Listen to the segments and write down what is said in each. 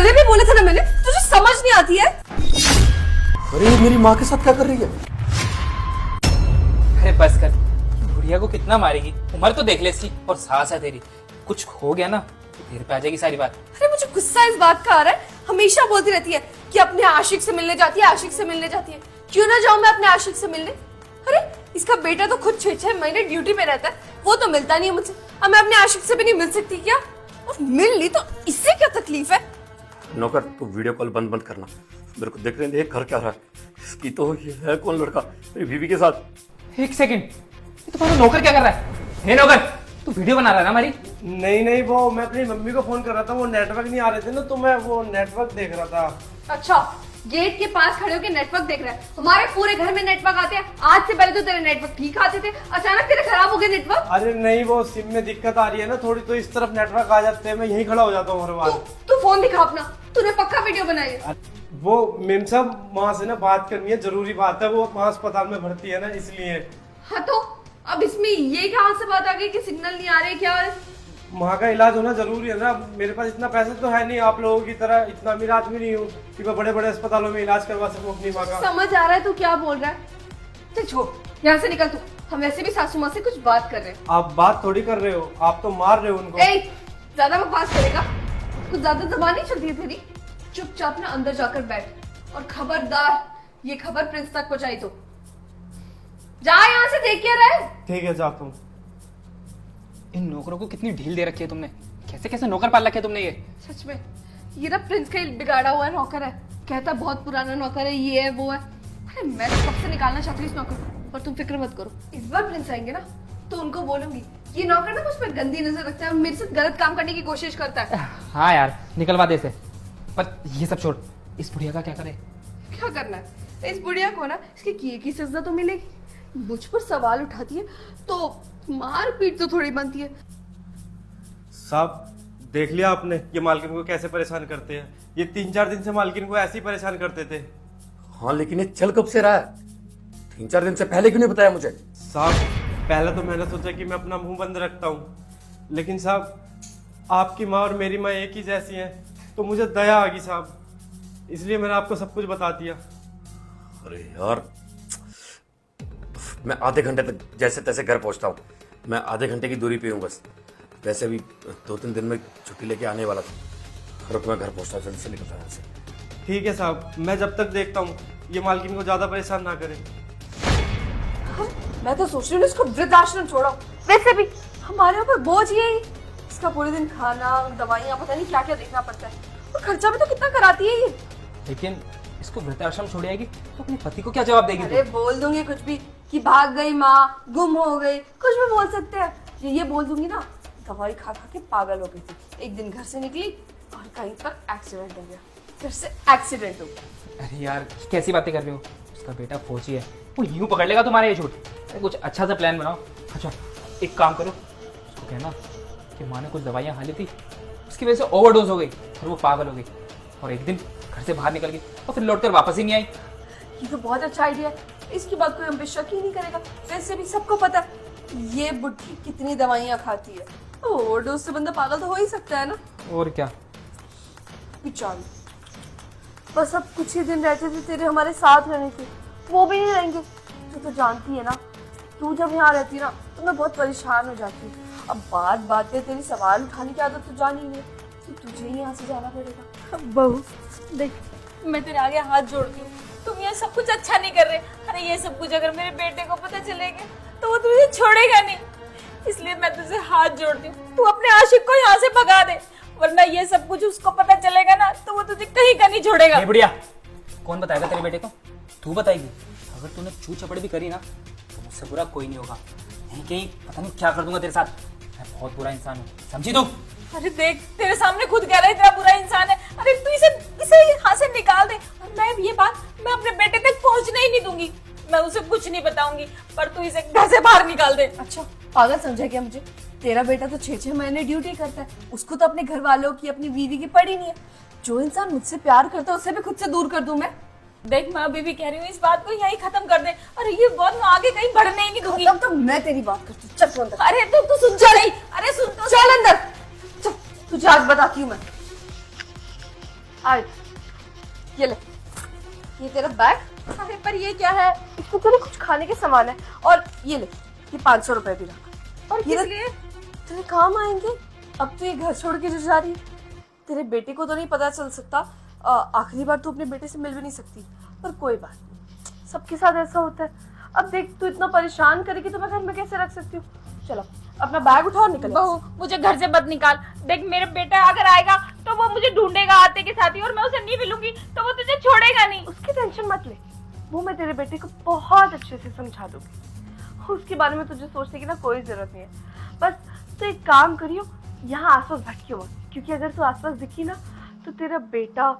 पहले भी बोले थे ना मैंने, तुझे समझ नहीं आती है। अरे मेरी माँ के साथ क्या कर रही है? अरे बस कर, बुढ़िया को कितना मारेगी, उम्र तो देख ले इसकी, और सास है तेरी, कुछ हो गया ना तो तेरे पे आ जाएगी सारी बात। अरे मुझे गुस्सा इस बात का आ रहा है, हमेशा बोलती रहती है कि अपने आशिक से मिलने जाती है, आशिक से मिलने जाती है। क्यों ना जाऊं मैं अपने आशिक से मिलने? अरे इसका बेटा तो खुद 6-6 महीने ड्यूटी पे रहता है, वो तो मिलता नहीं है मुझसे। अब मैं अपने आशिक से भी नहीं मिल सकती क्या? और मिल ली तो इससे क्या तकलीफ है? नौकर, तू वीडियो कॉल बंद करना, मेरे को देख रहे हैं घर क्या रहा है। इसकी तो ये है कौन लड़का मेरी बीवी के साथ। एक सेकंड, ये तुम्हारा नौकर क्या कर रहा है? हे नौकर, तू वीडियो बना रहा है ना हमारी? नहीं, वो मैं अपनी मम्मी को फोन कर रहा था, वो नेटवर्क नहीं आ रहे थे ना, तो मैं वो नेटवर्क देख रहा था। अच्छा, गेट के पास खड़े होकर नेटवर्क देख रहा है? हमारे पूरे घर में नेटवर्क आते हैं, आज से पहले तो तेरे नेटवर्क ठीक आते थे, अचानक तेरे खराब हो गए नेटवर्क। अरे नहीं, वो सिम में दिक्कत आ रही है ना थोड़ी, तो इस तरफ नेटवर्क आ जाते हैं, मैं यहीं खड़ा हो जाता हूँ हर बार। तू फोन दिखा अपना, तूने पक्का वीडियो बनाई है? वो मेम साहब वहाँ से ना बात करनी है, जरूरी बात है, वो वहाँ अस्पताल में भर्ती है ना, इसलिए। हाँ तो अब इसमें ये कहाँ से बात आ गई कि सिग्नल नहीं आ रहे, क्या है? वहाँ का इलाज होना जरूरी है ना। मेरे पास इतना पैसा तो है नहीं, आप लोगों की तरह इतना अमीर आदमी नहीं हूँ कि मैं बड़े बड़े अस्पतालों में इलाज करवा सकूँ अपनी माँ का। समझ आ रहा है तू क्या बोल रहा है? चल छोड़, यहाँ से निकल तू, हम वैसे भी सासू माँ से कुछ बात कर रहे हैं। आप बात थोड़ी कर रहे हो, आप तो मार रहे हो उनको। ज्यादा बकवास करेगा? कुछ ज्यादा जबान नहीं चलती है तेरी? चुपचाप ना अंदर जाकर बैठ, और खबरदार ये खबर प्रिंस तक पहुंचाई तो जा यहाँ से, देख क्या रहा है? ठीक है, जाता हूँ। इन नौकरों को कितनी ढील दे रखी है तुमने, कैसे कैसे नौकर पाल रखे तुमने ये। सच में ये ना प्रिंस का बिगाड़ा हुआ नौकर है, कहता बहुत पुराना नौकर है, ये है वो है। अरे मैं तो कब से निकालना चाहती हूँ इस नौकर को, पर तुम फिक्र मत करो, इस बार प्रिंस आएंगे ना तो उनको बोलूंगी ये नौकर ना मुझ पर गंदी नजर रखता है और मेरे साथ गलत काम करने की कोशिश करता है। हाँ यार, निकलवा दे इसे। पर ये सब छोड़, इस बुढ़िया का क्या करे? क्या करना है इस बुढ़िया को ना, इसके किए की सजा तो मिलेगी। मुझ पर सवाल उठाती है तो मार पीट तो थोड़ी बनती है। साहब देख लिया आपने ये मालकिन को कैसे परेशान करते हैं, ये 3-4 दिन से मालकिन को ऐसे ही परेशान करते थे। हाँ लेकिन ये चल कब से रहा है? 3-4 दिन से पहले क्यों नहीं बताया मुझे? साहब पहले तो मैंने सोचा कि मैं अपना मुंह बंद रखता हूँ, लेकिन साहब आपकी माँ और मेरी माँ एक ही जैसी हैं, तो मुझे दया आ गई साहब, इसलिए मैंने आपको सब कुछ बता दिया। अरे यार, मैं आधे घंटे तक जैसे तैसे घर पहुंचता हूँ, मैं आधे घंटे की दूरी पे हूँ बस। वैसे भी 2-3 दिन में छुट्टी लेके आने वाला था। रुक, मैं घर पहुंचता जल्दी से निकलता हूँ से। ठीक है साहब, मैं जब तक देखता हूँ ये मालकिन को ज्यादा परेशान ना करे। मैं तो सोच रही हूँ इसको वृद्धाश्रम छोड़ो, वैसे भी हमारे ऊपर बोझ ये ही, इसका पूरे दिन खाना दवाइयाँ पता नहीं क्या क्या देखना पड़ता है, और खर्चा भी तो कितना कराती है ये। लेकिन इसको वृद्धाश्रम छोड़ आएगी तो अपने पति को क्या जवाब देगी? अरे बोल दूंगी कुछ भी कि भाग गई माँ, गुम हो गई, कुछ भी बोल सकते हैं। ये बोल दूंगी ना दवाई खा खा के पागल हो गई थी, एक दिन घर से निकली और कहीं पर एक्सीडेंट हो गया, फिर से एक्सीडेंट हो गया। अरे यार कैसी बातें कर रहे हो, उसका बेटा फौजी है, वो यूं पकड़ लेगा तुम्हारे ये झूठ। अरे कुछ अच्छा सा प्लान बनाओ। अच्छा एक काम करो, उसको कहना कि माँ ने कुछ दवाइयाँ खा ली थी, उसकी वजह से ओवरडोज हो गई और वो पागल हो गई, और एक दिन घर से बाहर निकल गई और फिर लौटकर वापस ही नहीं आई। ये तो बहुत अच्छा आइडिया है, इसकी बात कोई हम पे शक ही नहीं करेगा। वैसे भी सबको पता है ये बुढ़ी कितनी दवाइयाँ खाती है, तो ओवरडोज से बंदा पागल तो हो ही सकता है ना। और क्या, चल बस अब कुछ ही दिन रहते थे तेरे हमारे साथ रहने के, वो भी नहीं रहेंगे। तू तो जानती है ना, तू जब यहाँ रहती ना तो मैं बहुत परेशान हो जाती हूँ। अब बात बात पे तेरी सवाल उठाने की आदत तो जानी नहीं है, तो तुझे ही यहाँ से जाना पड़ेगा। बहू देख, मैं तेरे आगे हाथ जोड़ती हूँ, तुम ये सब कुछ अच्छा नहीं कर रहे। अरे ये सब कुछ अगर मेरे बेटे को पता चलेगा तो वो तुझे छोड़ेगा नहीं, इसलिए मैं तुझे हाथ जोड़ती हूँ, तू अपने आशिक को यहाँ से भगा दे, वरना ये सब कुछ उसको पता चलेगा ना तो वो तुझे कहीं का नहीं छोड़ेगा। बुढ़िया, कौन बताएगा तेरे बेटे को? तू बताएगी? अगर तूने चू चपड़ भी करी ना तो मुझसे बुरा कोई नहीं होगा, नहीं कहीं पता नहीं क्या कर दूंगा तेरे साथ। मैं बहुत बुरा इंसान हूँ, समझी तू? अरे देख, तेरे सामने खुद कह रहा है तेरा बुरा इंसान है। अरे तू इसे यहाँ से निकाल दे, और मैं ये बात मैं अपने बेटे तक पहुँचने ही नहीं दूंगी, मैं उसे कुछ नहीं बताऊंगी, पर तू इसे घर से बाहर निकाल दे। अच्छा पागल समझा क्या मुझे? तेरा बेटा तो 6-6 महीने ड्यूटी करता है, उसको तो अपने घर वालों की, अपनी बीवी की पड़ी नहीं है। जो इंसान मुझसे प्यार करता है उसे भी खुद से दूर कर दूं मैं? देख मैं अभी भी कह रही हूँ, इस बात को यहीं खत्म कर दे। अरे ये बात मैं आगे कहीं बढ़ने ही नहीं दूंगी। तब तो मैं तेरी बात करती हूँ, चल तू अंदर। अरे तू सुन जा रही, अरे सुन तो चल अंदर, चल तुझे आज बताती हूँ मैं। आज ये ले, ये तेरा बैग, अरे पर ये क्या है? इसमें तेरे कुछ खाने के सामान है, और ये ले, ये 500 रुपए भी रख। और ये किस लिए? तेरे काम आएंगे। अब तो ये घर छोड़ के जो जा रही है, तेरे बेटे को तो नहीं पता चल सकता, आखिरी बार तू अपने बेटे से मिल भी नहीं सकती, पर कोई बात नहीं, सबके साथ ऐसा होता है। अब देख, तू इतना परेशान करेगी तो मैं घर में कैसे रख सकती हूँ। चलो अपना बैग उठा और निकल। बहू मुझे घर से मत निकाल। देख मेरे बेटा अगर आएगा तो वो मुझे ढूंढेगा आते के साथ ही, और मैं उसे नहीं मिलूंगी तो वो तुझे छोड़ेगा नहीं। उसकी टेंशन मत ले, वो मैं तेरे बेटे को बहुत अच्छे से समझा दूंगी। उसके बारे में तुझे सोचने की ना कोई जरूरत नहीं है। बस तो एक काम करियो, यहाँ आसपास भटकियो मत, क्योंकि अगर तू आसपास दिखी ना तो तेरा बेटा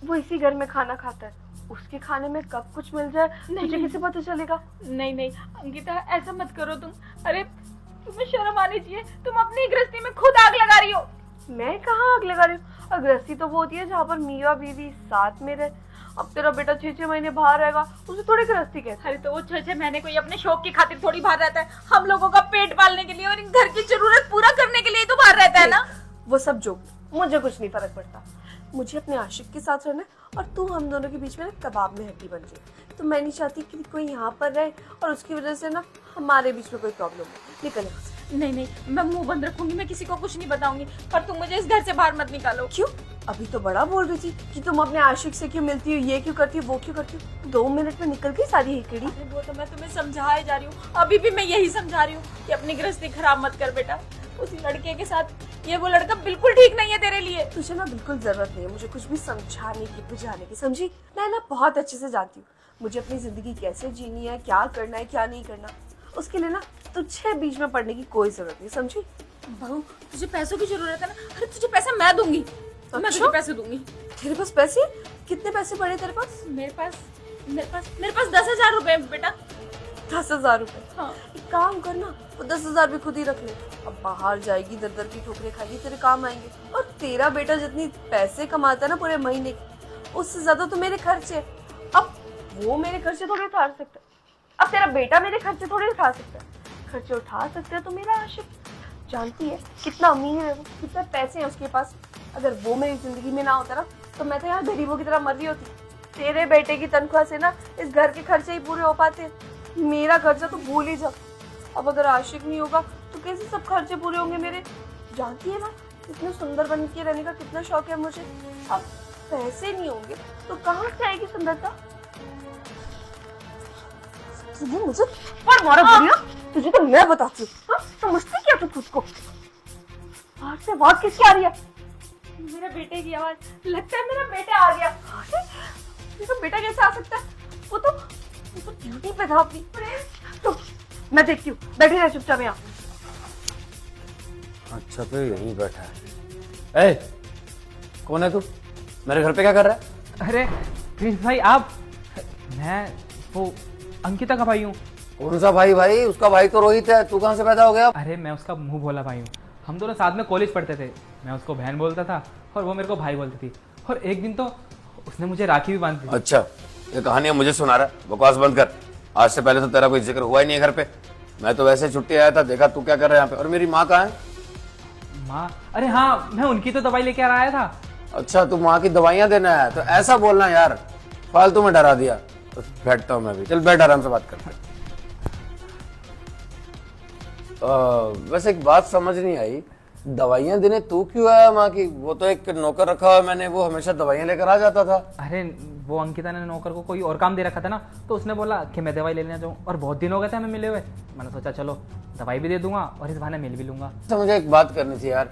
वो इसी घर में खाना खाता है, उसके खाने में कब कुछ मिल जाए तुझे कैसे पता चलेगा। नहीं नहीं अंकिता, ऐसा मत करो तुम। अरे तुम्हें शर्म आनी चाहिए, तुम अपनी गृहस्थी में खुद आग लगा रही हो। मैं कहाँ आग लगा रही हूँ? और गृहस्थी तो वो होती है जहाँ पर मियाँ बीवी साथ में रहे। अब तेरा बेटा 6-6 महीने बाहर रहेगा, उसे थोड़ी गृहस्थी कहते। अरे तो वो 6-6 महीने कोई अपने शौक की खातिर थोड़ी बाहर रहता है, हम लोगों का पेट पालने के लिए और इन घर की जरूरत पूरा करने के लिए तो बाहर रहता है ना। वो सब जो, मुझे कुछ नहीं फर्क पड़ता। मुझे अपने आशिक के साथ रहना है, और तू हम दोनों के बीच में ना कबाब में हड्डी बन जाए। तो मैं नहीं चाहती कि कोई यहाँ पर रहे और उसकी वजह से ना हमारे बीच में कोई प्रॉब्लम हो। निकल यहाँ से। नहीं नहीं, मैं मुंह बंद रखूंगी, मैं किसी को कुछ नहीं बताऊंगी, पर तुम मुझे इस घर से बाहर मत निकालो। क्यों? अभी तो बड़ा बोल रही थी कि तुम अपने आशिक से क्यों मिलती हो, ये क्यों करती हो, वो क्यों करती हो। 2 मिनट में निकल गई सारी हिकड़ी। अरे वो तो मैं तुम्हें समझाए जा रही हूँ, अभी भी मैं यही समझा रही हूँ कि अपनी गृहस्थी खराब मत कर बेटा। उस लड़के के साथ ये वो लड़का बिल्कुल ठीक नहीं है तेरे लिए। तुझे ना बिल्कुल जरूरत नहीं है मुझे कुछ भी समझाने की, बुझाने की, समझी? मैं ना बहुत अच्छे से जानती हूँ मुझे अपनी जिंदगी कैसे जीनी है, क्या करना है क्या नहीं करना। उसके लिए ना तुझे बीच में पड़ने की कोई जरूरत नहीं, समझी? बहू तुझे पैसों की जरूरत है ना? अरे तुझे पैसा मैं दूंगी, मैं तुझे पैसे दूंगी। तेरे पास पैसे? कितने पैसे पड़े तेरे पास? मेरे पास 10,000 रुपए हैं बेटा। 10,000 रुपए? हाँ। एक काम करना, वो 10,000 भी खुद ही रख ले। अब बाहर जाएगी, दर दर की ठोकरें खाएगी, तेरे काम आएंगे। और तेरा बेटा जितनी पैसे कमाता है ना पूरे महीने के, उससे ज्यादा तो मेरे खर्चे। अब वो मेरे खर्चे थोड़े उठा सकता है, अब तेरा बेटा मेरे खर्चे थोड़े उठा सकता है। खर्चे उठा सकते हैं तो मेरा आशिक, जानती है कितना अमीर है वो, कितने पैसे हैं उसके पास। अगर वो मेरी जिंदगी में ना होता ना तो मैं तो यहाँ गरीबों की तरह मर रही होती। तेरे बेटे की तनख्वाह से ना इस घर के खर्चे ही पूरे हो पाते हैं, मेरा खर्चा तो भूल ही जा। अब अगर आशिक नहीं होगा तो कैसे सब खर्चे पूरे होंगे मेरे? जानती है ना इतने सुंदर बन के रहने का कितना शौक है मुझे। अब पैसे नहीं होंगे तो कहाँ से आएगी सुंदरता? तुझे मुझे पर मारा बढ़िया, तुझे तो मैं बताती हूँ। समझती क्या तू खुद को? बाहर से आवाज किसकी आ रही है? मेरे बेटे की आवाज, लगता है मेरा बेटा आ गया। मेरा बेटा कैसे आ सकता है? वो तो ड्यूटी पे था अपनी। तो मैं देखती हूँ, बैठी रह चुपचाप यहाँ। अच्छा तो यहीं बैठा है। ए, कौन है तू? मेरे घर पे क्या कर रहा है? अरे प्रिंस भाई आप, मैं वो अंकिता का भाई हूँ। कौन सा भाई? भाई उसका भाई तो रोहित है, तू कहाँ से पैदा हो गया? अरे मैं उसका मुंह भोला भाई हूँ। हम दोनों साथ में कॉलेज पढ़ते थे। मैं उसको बहन बोलता था और वो मेरे को भाई बोलती थी। और एक दिन तो उसने मुझे राखी भी बांध दी। अच्छा, ये कहानियां मुझे सुना रहा है, बकवास बंद कर। आज से पहले तो तेरा कोई जिक्र हुआ ही नहीं है घर पे। मैं तो वैसे छुट्टी आया था, देखा तू क्या कर रहा है यहाँ पे। और मेरी माँ कहाँ है? माँ? अरे हाँ, मैं उनकी तो दवाई लेके आया था। अच्छा, तू माँ की दवाइयाँ देना है तो ऐसा बोलना यार, फालतू में डरा दिया। तो बैठता हूँ मैं भी, चल बैठ, आराम से बात करते हैं। वैसे एक बात समझ नहीं आई, दवाइयाँ देने तू क्यों आया माँ की? वो तो एक नौकर रखा हुआ मैंने, वो हमेशा दवाइयाँ लेकर आ जाता था। अरे वो अंकिता ने नौकर को कोई और काम दे रखा था ना, तो उसने बोला कि मैं दवाई लेने जाऊँ, और बहुत दिन हो गए थे हमें मिले हुए। मैंने सोचा चलो दवाई भी दे दूंगा और इस बहाने मिल भी लूंगा। तो मुझे एक बात करनी थी यार,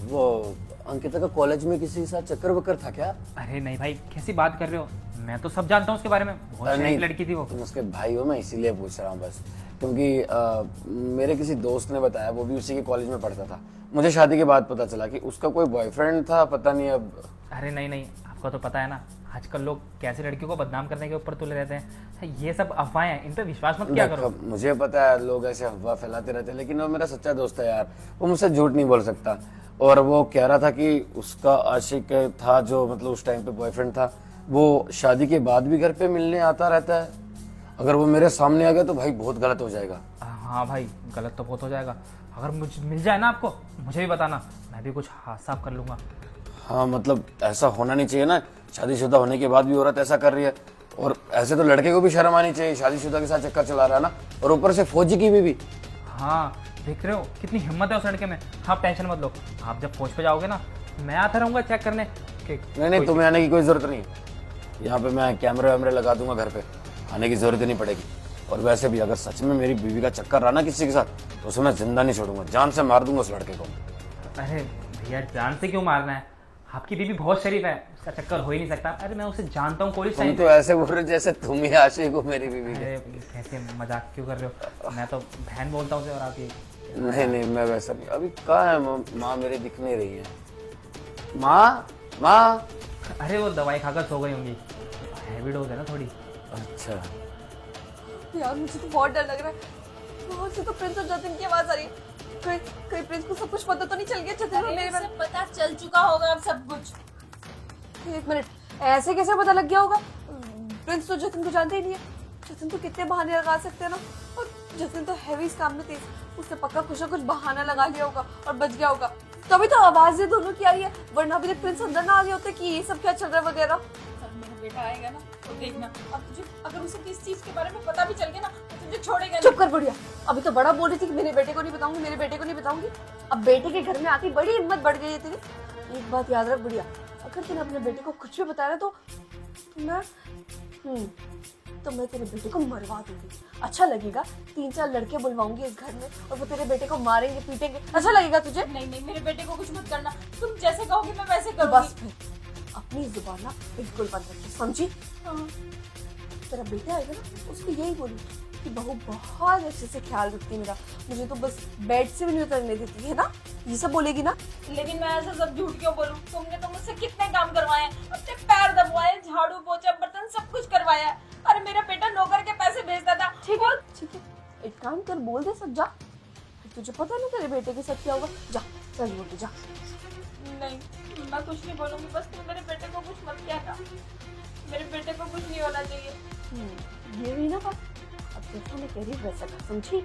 वो अंकिता का कॉलेज में किसी के साथ चक्कर वक्कर था क्या? अरे नहीं भाई, कैसी बात कर रहे हो? मैं तो सब जानता हूँ उसके बारे में, बहुत शरीफ लड़की थी वो। तुम उसके भाई हो, मैं इसीलिए पूछ रहा हूँ बस, क्योंकि मेरे किसी दोस्त ने बताया, वो भी उसी के कॉलेज में पढ़ता था। मुझे शादी के बाद पता चला कि उसका कोई बॉयफ्रेंड था, पता नहीं अब। अरे नहीं नहीं, आपको तो पता है ना आजकल लोग कैसे लड़कियों को बदनाम करने के ऊपर तुले रहते हैं। ये सब अफवाहें हैं, इन पर विश्वास मत किया करो। मुझे पता है लोग ऐसे अफवाह फैलाते रहते हैं, लेकिन वो मेरा सच्चा दोस्त है यार, वो मुझसे झूठ नहीं बोल सकता। और वो कह रहा था कि उसका आशिक था जो मतलब उस टाइम पे बॉयफ्रेंड था, वो शादी के बाद भी घर पे मिलने आता रहता है। अगर वो मेरे सामने आ गया तो भाई बहुत गलत हो जाएगा। हाँ भाई, गलत तो बहुत हो जाएगा। अगर मुझे मिल जाए ना आपको, मुझे भी बताना, मैं भी कुछ हाथ साफ कर लूंगा। हाँ मतलब ऐसा होना नहीं चाहिए ना, शादीशुदा होने के बाद भी औरत ऐसा कर रही है। और ऐसे तो लड़के को भी शर्म आनी चाहिए, शादीशुदा के साथ चक्कर चला रहा है ना, और ऊपर से फौजी की भी। हाँ देख रहे हो कितनी हिम्मत है उस लड़के में। आप टेंशन मत लो, आप जब फौज पे जाओगे ना मैं आता रहूँगा चेक करने कि नहीं, तुम्हें आने की कोई जरूरत नहीं है। यहाँ पे मैं कैमरे वैमरे लगा दूंगा घर पे, आने की जरूरत ही नहीं पड़ेगी। और वैसे भी अगर सच में मेरी बीवी का चक्कर रहा ना किसी के साथ, तो उसे मैं जिंदा नहीं छोड़ूंगा, जान से मार दूंगा उस लड़के को। अरे भैया जान से क्यों मारना है, आपकी बीवी बहुत शरीफ है, उसका चक्कर हो ही नहीं सकता। अरे मैं उसे जानता हूँ कॉलेज तुम टाइम। तो ऐसे बोल रहे जैसे तुम ही आशिक हो मेरी बीवी के। अरे कैसे मजाक क्यों कर रहे हो, मैं तो बहन बोलता हूँ उसे, और आप ये नहीं, मैं वैसा नहीं। अभी कहाँ है माँ मेरी, दिख नहीं रही है। माँ। अरे वो दवाई खाकर सो गई होंगी, हैवी डोज है ना थोड़ी। अच्छा, यार मुझे तो बहुत डर लग रहा है। वहाँ से तो प्रिंस और जतिन की आवाज आ रही है। कहीं प्रिंस को सब कुछ पता तो नहीं चल गया जतिन और मेरे बारे सब पता चल चुका होगा अब सब कुछ। में? एक मिनट, ऐसे कैसे पता लग गया होगा? प्रिंस तो जतिन को जानते ही नहीं है। जतिन तो कितने बहाने लगा सकते हैं ना, और जतिन तो हैवी इस काम में तेज, उसने पक्का कुछ ना कुछ बहाना लगा लिया होगा और बच गया होगा। तभी तो आवाजें दोनों की आई है, वरना अभी तक प्रिंस अंदर ना आ गए होते कि ये सब क्या चल रहा है वगैरह। और मेरा बेटा आएगा ना तो देखना, अब तुझे अगर उसे किस चीज के बारे में पता भी चल गया ना तो तुझे छोड़ेगा चुप कर बुढ़िया, अभी तो बड़ा बोल रही थी कि मेरे बेटे को नहीं बताऊंगी, मेरे बेटे को नहीं बताऊंगी। अब बेटे के घर में आके बड़ी हिम्मत बढ़ गई है तेरी। एक बात याद रख बुढ़िया, अगर तूने अपने बेटे को कुछ भी बताया तो मैं तेरे बेटे को मरवा दूंगी। अच्छा लगेगा? 3-4 लड़के बुलवाऊंगी इस घर में और वो तेरे बेटे को मारेंगे पीटेंगे। अच्छा लगेगा तुझे? नहीं, मेरे बेटे को कुछ मत करना, तुम जैसे कहोगे मैं वैसे तो करूंगी। बस फिर अपनी जुबान ना बिल्कुल बंद रखी, समझी? हाँ। तेरा बेटा आएगा ना उसको यही बोली कि बहू बहुत अच्छे से ख्याल रखती है मेरा, मुझे तो बस बेड से भी नहीं उतरने देती है ना, ये सब बोलेगी ना? लेकिन मैं ऐसा सब झूठ क्यों बोलूं? तुमने तो मुझसे कितने काम करवाए, अपने पैर दबवाए, झाड़ू पोछा बर्तन सब कुछ करवाया है। अरे मेरा बेटा नौकर के पैसे भेजता था। ठीक है, एक काम कर, बोल दे सब, जा। तुझे पता नहीं तेरे बेटे के साथ क्या होगा, जा चल बोल जा। नहीं, मैं कुछ नहीं बोलूंगी, बस तुम मेरे बेटे को कुछ मत कहना, मेरे बेटे को कुछ नहीं होना चाहिए। ये भी ना बात, अब जैसा मैं कह रही हूँ वैसा कर, समझी?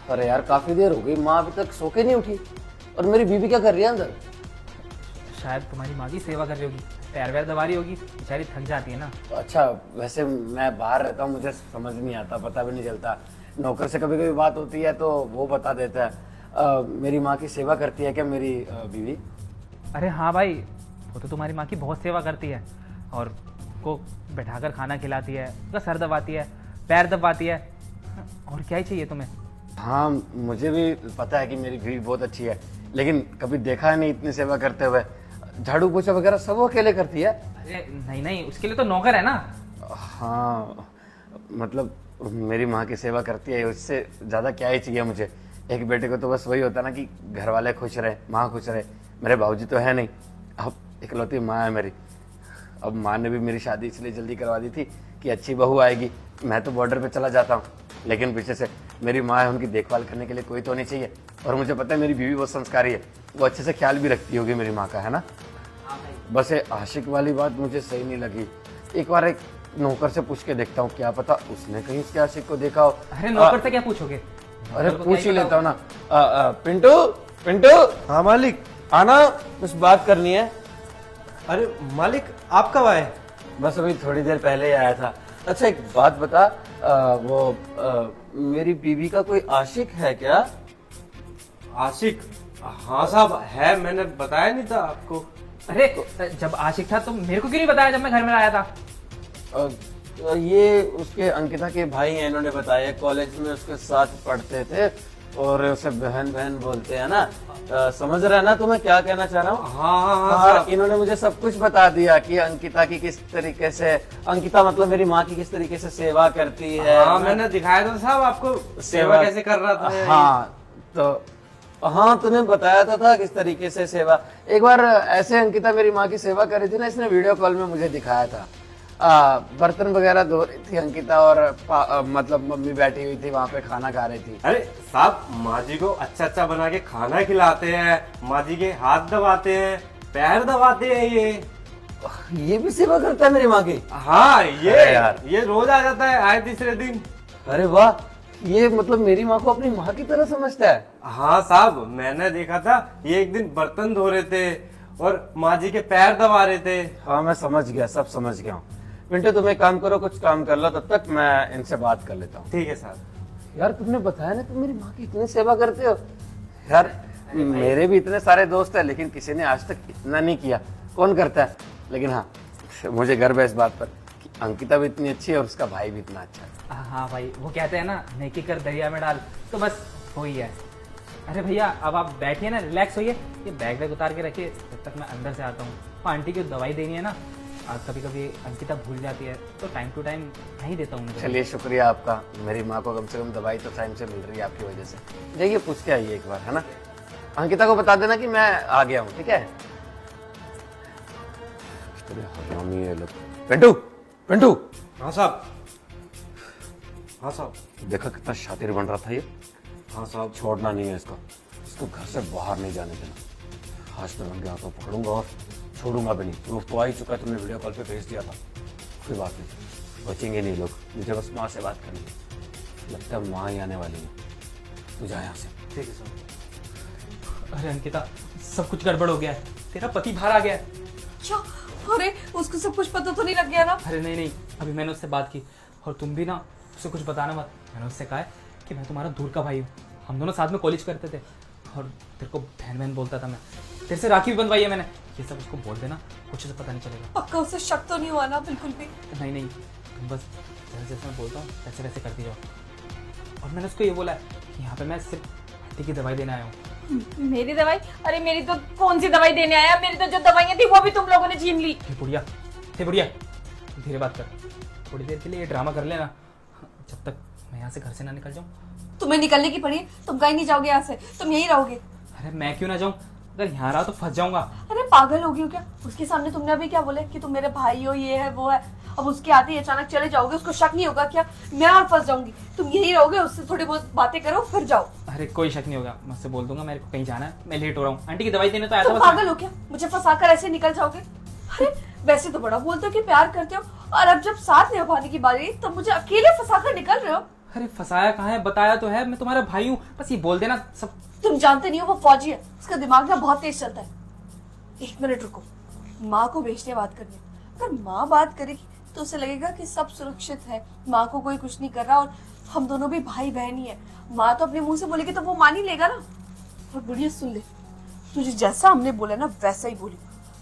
अरे यार काफी देर हो गई, माँ अभी तक सो के नहीं उठी, और मेरी बीवी क्या कर रही है अंदर? शायद तुम्हारी माँ की सेवा कर रही होगी, पैर वैर दबा रही होगी, बेचारी थक जाती है ना। अच्छा, वैसे मैं बाहर रहता हूँ, मुझे समझ नहीं आता, पता भी नहीं चलता। नौकर से कभी कभी बात होती है तो वो बता देता है। मेरी माँ की सेवा करती है क्या मेरी बीवी? अरे हाँ भाई, वो तो तुम्हारी माँ की बहुत सेवा करती है, और को बैठाकर खाना खिलाती है, उसका सर दबाती है, पैर दबाती है, और क्या ही चाहिए तुम्हें? हाँ, मुझे भी पता है कि मेरी बीवी बहुत अच्छी है, लेकिन कभी देखा है नहीं इतनी सेवा करते हुए। झाड़ू पोछा वगैरह सब वो अकेले करती है। अरे नहीं, उसके लिए तो नौकर है ना। हाँ, मतलब मेरी माँ की सेवा करती है, उससे ज़्यादा क्या ही चाहिए मुझे। एक बेटे को तो बस वही होता है ना कि घर वाले खुश रहे, माँ खुश रहे। मेरे बाबूजी तो है नहीं, अब इकलौती माँ है मेरी। अब माँ ने भी मेरी शादी इसलिए जल्दी करवा दी थी कि अच्छी बहू आएगी, मैं तो बॉर्डर पे चला जाता हूँ, लेकिन पीछे से मेरी माँ है, उनकी देखभाल करने के लिए कोई तो नहीं चाहिए। और मुझे पता है मेरी बीवी बहुत संस्कारी है, वो अच्छे से ख्याल भी रखती होगी मेरी माँ का, है ना? बस ये आशिक वाली बात मुझे सही नहीं लगी। एक बार एक नौकर से पूछ के देखता हूँ, क्या पता उसने कहीं उसके आशिक को देखा हो। अरे नौकर से क्या पूछोगे? अरे नौकर को पूछ क्या ही पता लेता हूँ ना। पिंटू, हाँ मालिक। आना, कुछ बात करनी है। अरे मालिक, आप कब आए? बस अभी थोड़ी देर पहले ही आया था। अच्छा एक बात बता, मेरी बीवी का कोई आशिक है क्या? आशिक? हाँ साहब है, मैंने बताया नहीं था आपको। अरे जब आशिक था तो मेरे को क्यों नहीं बताया जब मैं घर में आया था? ये उसके अंकिता के भाई हैं, इन्होंने बताया, कॉलेज में उसके साथ पढ़ते थे और उसे बहन बहन बोलते हैं ना। समझ रहा है ना तुम्हें क्या कहना चाह रहा हूँ? हाँ, इन्होंने मुझे सब कुछ बता दिया कि अंकिता की किस तरीके से, अंकिता मतलब मेरी माँ की किस तरीके से सेवा करती है। हाँ मैंने दिखाया था साहब आपको, सेवा कैसे कर रहा था। हाँ तो हाँ, तूने बताया था किस तरीके से सेवा। एक बार ऐसे अंकिता मेरी माँ की सेवा कर रही थी ना, इसने वीडियो कॉल में मुझे दिखाया था। बर्तन वगैरह धो रही थी अंकिता, और मतलब मम्मी बैठी हुई थी वहाँ पे खाना खा रही थी। अरे साहब, माँ जी को अच्छा अच्छा बना के खाना खिलाते हैं, माँ जी के हाथ दबाते हैं, पैर दबाते हैं। ये भी सेवा करता है मेरी माँ की? हाँ, अरे यार। ये रोज आ जाता है, आए तीसरे दिन। अरे वाह, ये मतलब मेरी माँ को अपनी माँ की तरह समझता है। हाँ साहब, मैंने देखा था, ये एक दिन बर्तन धो रहे थे और माँ जी के पैर दबा रहे थे। हाँ मैं समझ गया, सब समझ गया हूँ। पिंटू तुम एक काम करो, कुछ काम कर लो, तब तक मैं इनसे बात कर लेता हूँ। ठीक है साहब। यार तुमने बताया ना तुम मेरी माँ की इतनी सेवा करते हो। यार मेरे भी इतने सारे दोस्त हैं, लेकिन किसी ने आज तक इतना नहीं किया। कौन करता है? लेकिन हाँ, मुझे गर्व है इस बात पर कि अंकिता भी इतनी अच्छी है और उसका भाई भी इतना अच्छा है। हाँ भाई, वो कहते हैं ना, नेकी कर दरिया में डाल, तो बस हो ही है। अरे भैया अब आप बैठिए ना, रिलैक्स होइए, ये बैग वैग उतार के रखिए, तब तक मैं अंदर से आता हूँ। वो आंटी की दवाई देनी है ना, कभी कभी अंकिता भूल जाती है, तो टाइम टू टाइम नहीं देता हूँ। चलिए शुक्रिया आपका, मेरी माँ को कम से कम दवाई तो टाइम से मिल रही है आपकी वजह से। जाइए पूछ के आइए एक बार, है ना। अंकिता को बता देना कि मैं आ गया हूँ, ठीक है। हरामी है लोग। पिंटू, पिंटू। हाँ साहब। हाँ साहब। देखा कितना शातिर बन रहा था ये। हाँ साहब। छोड़ना नहीं है इसको, इसको घर से बाहर नहीं जाने देना। आज तो उनके हाथों पकड़ूंगा और छोड़ूंगा भी नहीं। प्रूफ तो आ ही चुका है, तुमने वीडियो कॉल पे भेज दिया था। कोई बात नहीं, बचेंगे नहीं लोग। मुझे बस माँ से बात करनी है, लगता है माँ ही आने वाली है। तू जा यहाँ से। ठीक है साहब। अरे अंकिता, सब कुछ गड़बड़ हो गया है, तेरा पति बाहर आ गया है। क्या? अरे उसको सब कुछ पता तो नहीं लग गया ना? अरे नहीं नहीं, अभी मैंने उससे बात की, और तुम भी ना उसे कुछ बताना मत। मैंने उससे कहा है कि मैं तुम्हारा दूर का भाई हूँ, हम दोनों साथ में कॉलेज करते थे, और तेरे को बहन बहन बोलता था मैं। तेरे से राखी भी बंधवाई है मैंने। ये सब उसको बोल देना, कुछ से पता नहीं चलेगा। पक्का उसे शक तो नहीं हुआ ना? बिल्कुल भी नहीं नहीं, तुम बस जैसे जैसे मैं बोलता हूँ वैसे वैसे करती जाओ। और मैंने उसको ये बोला है कि यहाँ पे मैं सिर्फ आंटी की दवाई देने आया हूँ। मेरी दवाई? अरे मेरी तो कौन सी दवाई देने आया? मेरी तो जो दवाइयाँ थी वो भी तुम लोगों ने छीन ली। हे बुढ़िया, हे बुढ़िया, धीरे बात कर। थोड़ी देर के लिए ये ड्रामा कर लेना, जब तक मैं यहाँ से घर से ना निकल जाऊँ। तुम्हें निकलने की पड़ी है, तुम कहीं नहीं जाओगे यहाँ से, तुम यहीं रहोगे। अरे मैं क्यों ना जाऊँ? अगर यहाँ रहा तो फंस जाऊंगा। अरे पागल हो गई हो क्या? उसके सामने तुमने अभी क्या बोले कि तुम मेरे भाई हो, ये है वो है। अब उसके आते ही अचानक चले जाओगे, उसको शक नहीं होगा क्या मैं और फंस जाऊंगी? तुम यही रहोगे, उससे थोड़ी बहुत बातें करो फिर जाओ। अरे कोई शक नहीं होगा, मैं उससे बोल दूंगा मेरे को कहीं जाना है, मैं लेट हो रहा हूँ। आंटी की दवाई देने तो आया था तुम बस मैं। पागल हो क्या? मुझे फंसाकर ऐसे निकल जाओगे? अरे वैसे तो बड़ा बोलते हो कि प्यार करते हो, और अब जब साथ निभाने की बारी तब मुझे अकेले फंसाकर निकल रहे हो। अरे फंसाया कहाँ है, बताया तो है मैं तुम्हारा भाई हूँ, बस ये बोल देना सब। तुम जानते नहीं हो वो फौजी है, उसका दिमाग ना बहुत तेज चलता है। एक मिनट रुको, माँ को भेजते हैं बात करने। अगर माँ बात करेगी तो उसे लगेगा कि सब सुरक्षित है, माँ को कोई कुछ नहीं कर रहा और हम दोनों भी भाई बहन ही है। माँ तो अपने मुंह से बोलेगी तो वो मान ही लेगा ना। और बुढ़िया सुन ले, तुझे जैसा हमने बोला ना वैसा ही बोली।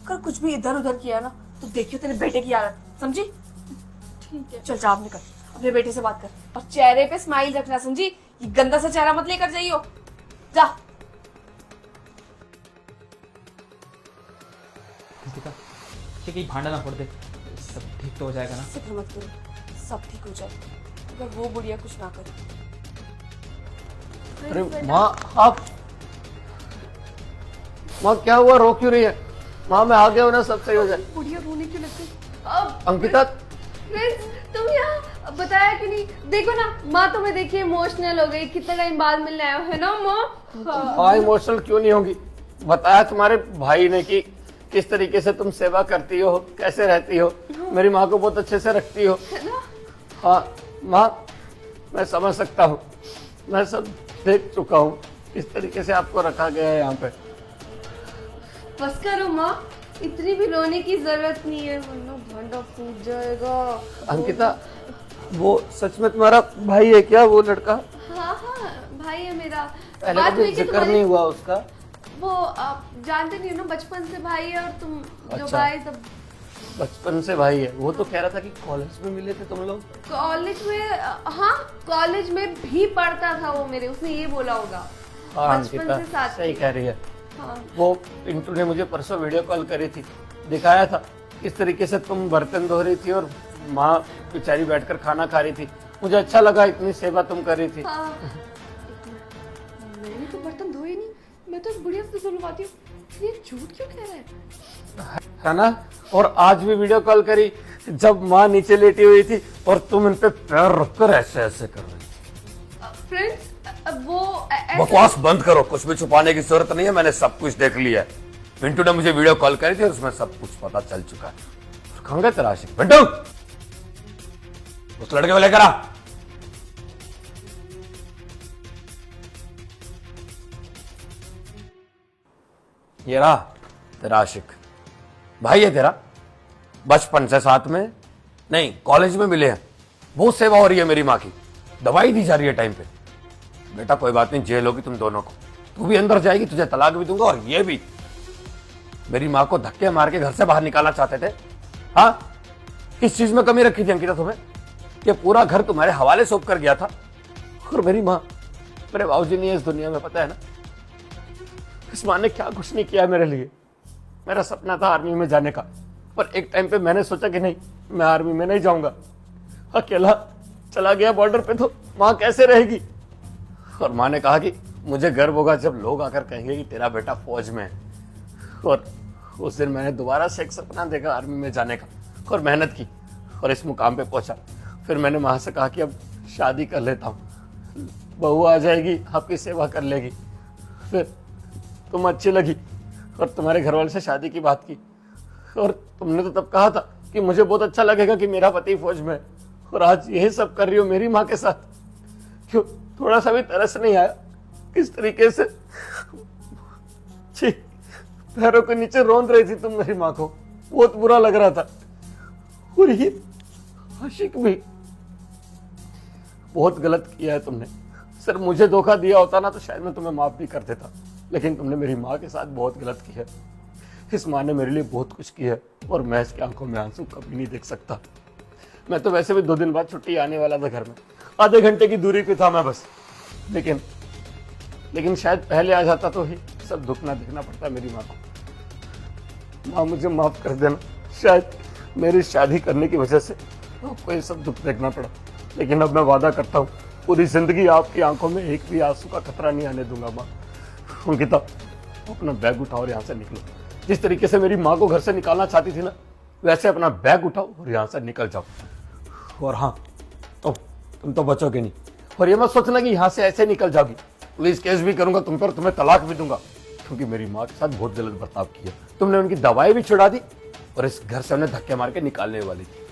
अगर कुछ भी इधर उधर किया ना तो देखियो तेरे बेटे की हालत, समझी? ठीक है। चल जा, निकल, अपने बेटे से बात कर और चेहरे पे स्माइल रखना, समझी? ये गंदा सा चेहरा मत लेकर जाइयो, जा। अंकिता, कि कहीं भांडा ना फोड़ दे, सब ठीक तो हो जाएगा ना? फिक्र मत करो, सब ठीक हो जाएगा अगर वो बुढ़िया कुछ ना करे। अरे माँ, आप माँ क्या हुआ, रो क्यों रही है? माँ मैं आ गया हूँ ना, सब सही हो जाए। बुढ़िया रोने क्यों लगती? अंकिता, फ्रेंड्स तुम यहाँ बताया कि नहीं? देखो ना, माँ तुम्हें देखिए इमोशनल हो गई, कितना टाइम बाद मिलने आए हो, है ना माँ? हाँ इमोशनल क्यों नहीं होगी? बताया तुम्हारे भाई ने कि किस तरीके से तुम सेवा करती हो, कैसे रहती हो, मेरी माँ को बहुत अच्छे से रखती हो। हाँ माँ, मैं समझ सकता हूँ, मैं सब देख चुका हूँ किस तरीके से आपको रखा गया है यहाँ पे। बस करो माँ, इतनी भी रोने की जरूरत नहीं है, वरना भांडा फूट जाएगा। अंकिता, वो सच में तुम्हारा भाई है क्या, वो लड़का? हाँ हाँ, भाई है मेरा। पहले बात कभी हुई कि जिक्र तुम्हारे- नहीं हुआ उसका? वो आप जानते नहीं हो ना, बचपन से भाई है, और तुम जो अच्छा। भाई तब बचपन से भाई है। वो तो कह रहा था कि कॉलेज में मिले थे तुम लोग। कॉलेज में, हाँ कॉलेज में भी पढ़ता था वो मेरे, उसने ये बोला होगा। हाँ बचपन अंकिता से साथ सही थे। कह रही है। हाँ वो पिंटू ने मुझे परसों वीडियो कॉल करी थी, दिखाया था किस तरीके से तुम बर्तन धो रही थी और माँ बेचारी बैठकर खाना खा रही थी। मुझे अच्छा लगा, इतनी सेवा तुम कर रही थी। हाँ। मैंने तो बर्तन धोए नहीं, मैं तो बुढ़िया से धुलवाती हूँ। ये झूठ क्यों कह रहा है ना? और आज भी वीडियो कॉल करी जब माँ नीचे लेटी हुई थी और तुम इन पे पैर रखकर ऐसे ऐसे कर रही थी। फ्रेंड्स वो बकवास बंद करो, कुछ भी छुपाने की जरूरत नहीं है, मैंने सब कुछ देख लिया है। पिंटू ने मुझे वीडियो कॉल करी थी और उसमें सब कुछ पता चल चुका है। कहाँ गए तेरा आशिक? पिंटू, उस लड़के को लेकर आ। ये रहा तेरा आशिक भाई है तेरा, बचपन से साथ में, नहीं कॉलेज में मिले हैं, बहुत सेवा हो रही है मेरी माँ की, दवाई दी जा रही है टाइम पे। बेटा कोई बात नहीं, जेल होगी तुम दोनों को, तू भी अंदर जाएगी, तुझे तलाक भी दूंगा, और ये भी। मेरी माँ को धक्के मार के घर से बाहर निकालना चाहते थे, हाँ? किस चीज में कमी रखी थी अंकिता तुम्हें? ये पूरा घर तुम्हारे हवाले सौंप कर गया था। और मेरी माँ, मेरे बाबूजी नहीं है इस दुनिया में, पता है ना? इस माँ ने क्या कुछ नहीं किया मेरे लिए। मेरा सपना था आर्मी में जाने का, पर एक टाइम पे मैंने सोचा कि नहीं, मैं आर्मी में नहीं जाऊंगा, अकेला चला गया बॉर्डर पे तो माँ कैसे रहेगी। और माँ ने कहा कि मुझे गर्व होगा जब लोग आकर कहेंगे कि तेरा बेटा फौज में है। और उस दिन मैंने दोबारा से एक सपना देखा आर्मी में जाने का, और मेहनत की और इस मुकाम पे पहुंचा। फिर मैंने माँ से कहा कि अब शादी कर लेता हूँ, बहू आ जाएगी, आपकी सेवा कर लेगी। फिर तुम अच्छी लगी और तुम्हारे घर वाले से शादी की बात की, और तुमने तो तब कहा था कि मुझे बहुत अच्छा लगेगा कि मेरा पति फौज में है, और आज यही सब कर रही हो मेरी माँ के साथ। क्यों थोड़ा सा भी तरस नहीं आया? किस तरीके से छी, पैरों के नीचे रोंद रही थी तुम मेरी माँ को, बहुत बुरा लग रहा था। और ये आशिक भी, बहुत गलत किया है तुमने। सर मुझे धोखा दिया होता ना तो शायद मैं तुम्हें माफ भी कर देता, लेकिन तुमने मेरी माँ के साथ बहुत गलत किया है। इस माँ ने मेरे लिए बहुत कुछ किया है, और मैं इसकी आंखों में आंसू कभी नहीं देख सकता। मैं तो वैसे भी 2 दिन बाद छुट्टी आने वाला था घर में, आधे घंटे की दूरी पे था मैं बस, लेकिन शायद पहले आ जाता तो ही सब दुख ना देखना पड़ता मेरी माँ को। माँ मुझे माफ कर देना, शायद मेरी शादी करने की वजह से आपको ये सब दुख देखना पड़ा, लेकिन अब मैं वादा करता हूँ पूरी जिंदगी आपकी आंखों में एक भी आंसू का खतरा नहीं आने दूंगा। माँ अंकिता, अपना बैग उठाओ और यहाँ से निकलो। जिस तरीके से मेरी माँ को घर से निकालना चाहती थी ना, वैसे अपना बैग उठाओ और यहाँ से निकल जाओ। और हाँ, तुम तो बचोगे नहीं, और ये मत सोचना कि यहाँ से ऐसे निकल जाओगी। पुलिस केस भी करूंगा तुम पर, तुम्हें तलाक भी दूंगा, क्योंकि मेरी माँ के साथ बहुत गलत बर्ताव किया। तुमने उनकी दवाई भी छुड़ा दी और इस घर से उन्हें धक्के मार के निकालने वाली थी।